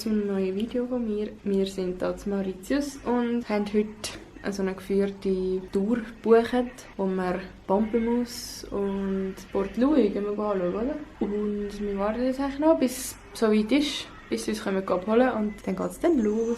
zu einem neuen Video von mir. Wir sind hier zu Mauritius und haben heute eine eine Tour gebucht, wo wir Pampelmus und Port Louis anschauen, oder? Und wir warten jetzt eigentlich noch, bis es so weit ist, bis sie uns abholen können und dann geht es dann los.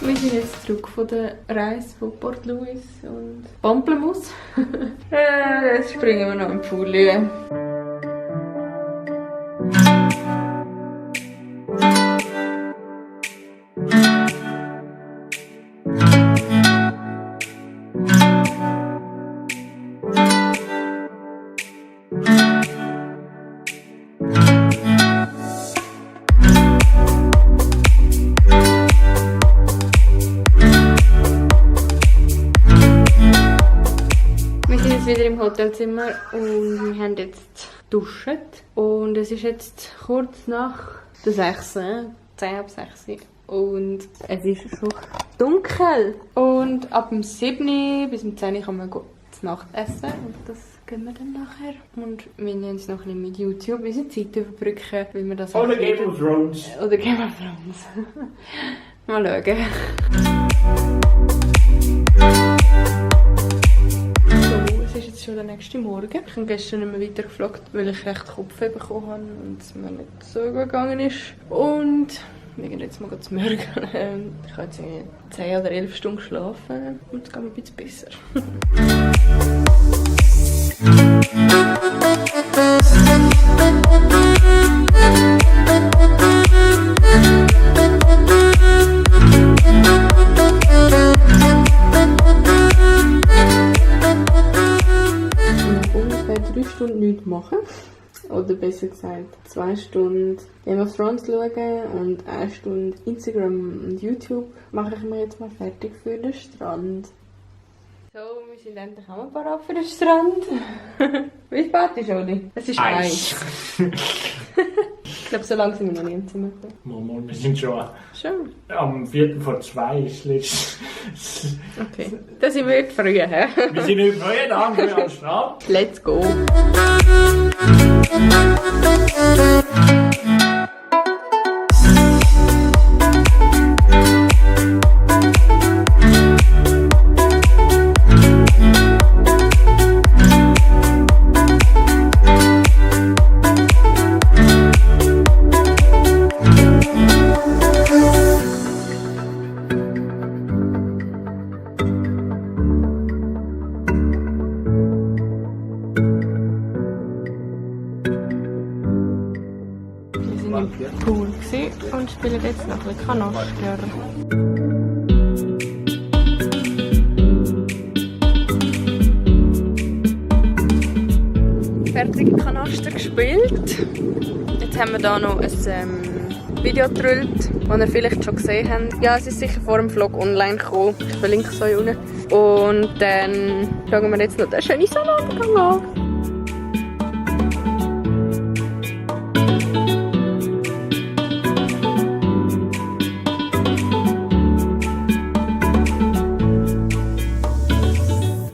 Wir sind jetzt zurück von der Reise von Port Louis und Pampelmus. Jetzt springen wir noch im Pool. Wieder im Hotelzimmer und wir haben jetzt geduscht und es ist jetzt kurz nach der 6, 10 ab 6 und es ist schon dunkel und ab dem 7 bis zum 10 kann man gut zu Nacht essen und das gehen wir dann nachher und wir nehmen uns noch ein bisschen mit YouTube unsere Zeit überbrücken, weil wir das oder Game of Thrones. Oder Game of Thrones. Mal schauen. Es ist jetzt schon der nächste Morgen. Ich habe gestern nicht mehr weiter geflogen, weil ich recht Kopfweh bekommen habe und es mir nicht so gut gegangen ist. Und wir gehen jetzt mal zu Morgen. Ich habe jetzt 10 oder 11 Stunden geschlafen und es geht mir ein bisschen besser. Nichts machen. Oder besser gesagt 2 Stunden Game of Thrones schauen und 1 Stunde Instagram und YouTube mache ich mir jetzt mal fertig für den Strand. So, wir sind endlich auch mal parat für den Strand. Wie spät ist Oli? Es ist 1. Ich glaube, so lange sind wir noch nie im Zimmer gekommen. Mama, wir sind schon am 2:15 ist letztes. Okay, da sind wir heute früh, hä? Wir sind heute früh da, wir am Strand. Let's go! im Pool und spielen jetzt noch ein bisschen Kanoster. Fertig Kanoster gespielt. Jetzt haben wir hier noch ein Video gedrüllt, das ihr vielleicht schon gesehen habt. Ja, es ist sicher vor dem Vlog online gekommen. Ich verlinke es euch unten. Und dann schauen wir jetzt noch den schönen Sonnenuntergang an.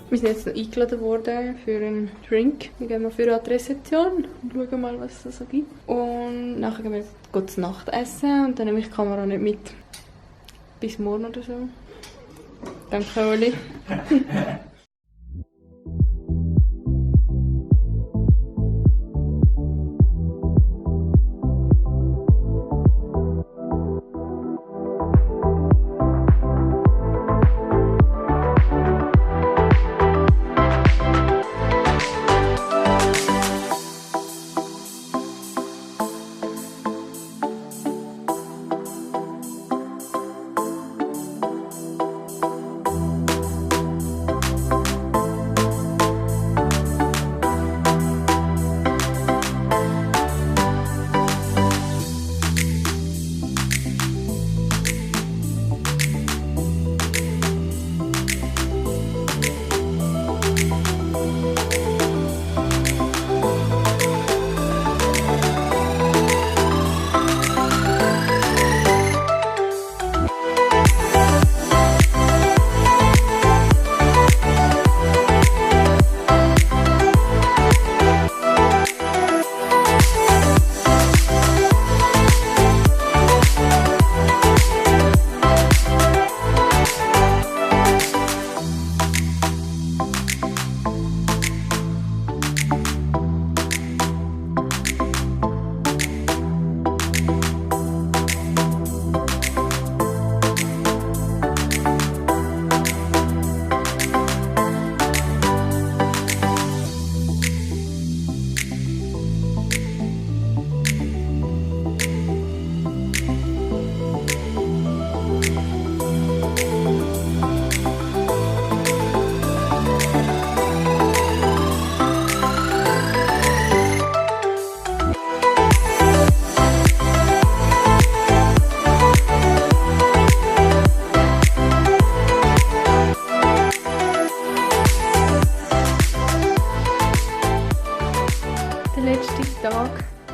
Wir sind jetzt noch eingeladen worden für einen Drink. Wir gehen mal für eine Rezeption und schauen mal, was es so gibt. Und nachher gehen wir zu Nacht essen und dann nehme ich die Kamera nicht mit. Bis morgen oder so. Danke, Oli.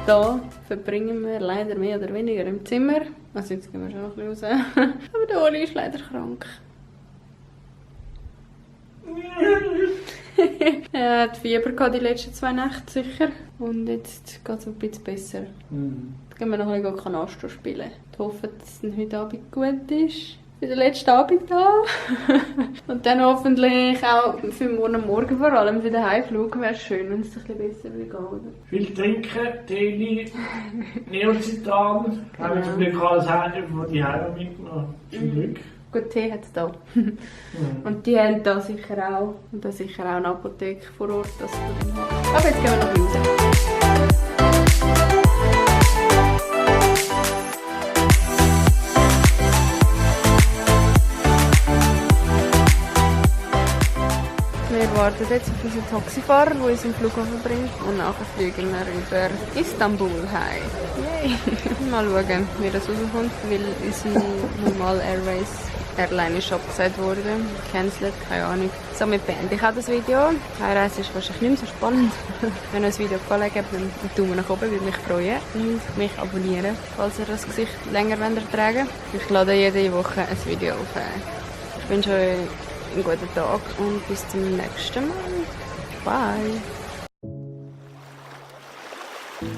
Hier verbringen wir leider mehr oder weniger im Zimmer. Also jetzt gehen wir schon ein bisschen raus. Aber der Oli ist leider krank. Er hat Fieber gehabt die letzten 2 Nächte sicher. Und jetzt geht es ein bisschen besser. Jetzt gehen wir noch ein bisschen Kanasto spielen. Ich hoffe, dass es heute Abend gut ist. Für den letzten Abend da. Und dann hoffentlich auch für morgen vor allem für den Heimflug wäre es schön, wenn es ein bisschen besser würde gehen, oder? Viel trinken, Tee, Neozitan. Haben wir zum Glück alles von die Heime mitgenommen. Zum Glück. Gut, Tee hat es da. Und die haben da sicher auch. Und da sicher auch eine Apotheke vor Ort. Das aber jetzt gehen wir noch raus. Wir warten jetzt auf unseren Taxifahrer, der uns im Flughafen bringt. Und nachher fliegen wir über Istanbul heim. Yay! Mal schauen, wie das rauskommt, weil unsere normale Airline ist abgesagt worden. Cancelled, keine Ahnung. Somit beende ich auch das Video. Die Reise ist wahrscheinlich nicht mehr so spannend. Wenn euch das Video gefallen hat, dann einen Daumen nach oben, würde mich freuen. Und mich abonnieren, falls ihr das Gesicht länger ertragen wollt. Ich lade jede Woche ein Video auf. Ich wünsche euch einen guten Tag und bis zum nächsten Mal. Bye!